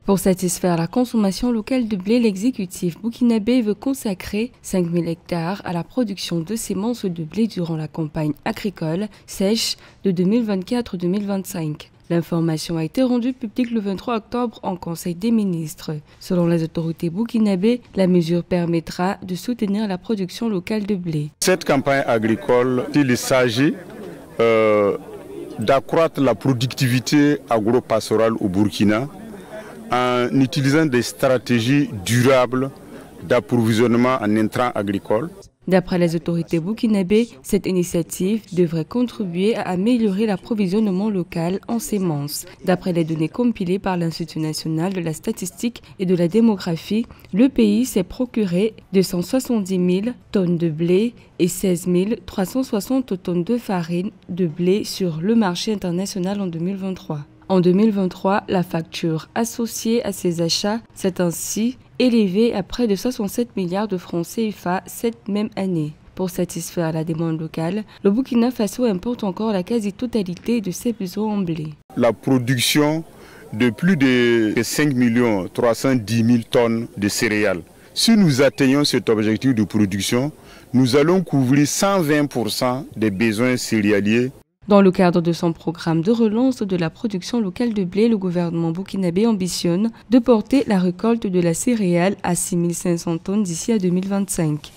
Pour satisfaire la consommation locale de blé, l'exécutif burkinabé veut consacrer 5000 hectares à la production de semences de blé durant la campagne agricole sèche de 2024-2025. L'information a été rendue publique le 23 octobre en Conseil des ministres. Selon les autorités burkinabées, la mesure permettra de soutenir la production locale de blé. Cette campagne agricole, il s'agit d'accroître la productivité agro-pastorale au Burkina en utilisant des stratégies durables d'approvisionnement en intrants agricoles. D'après les autorités burkinabées, cette initiative devrait contribuer à améliorer l'approvisionnement local en semences. D'après les données compilées par l'Institut national de la statistique et de la démographie, le pays s'est procuré 270 000 tonnes de blé et 16 360 tonnes de farine de blé sur le marché international en 2023. En 2023, la facture associée à ces achats s'est ainsi élevée à près de 67 milliards de francs CFA cette même année. Pour satisfaire la demande locale, le Burkina Faso importe encore la quasi-totalité de ses besoins en blé. La production de plus de 5 310 000 tonnes de céréales. Si nous atteignons cet objectif de production, nous allons couvrir 120% des besoins céréaliers. Dans le cadre de son programme de relance de la production locale de blé, le gouvernement burkinabé ambitionne de porter la récolte de la céréale à 6 500 tonnes d'ici à 2025.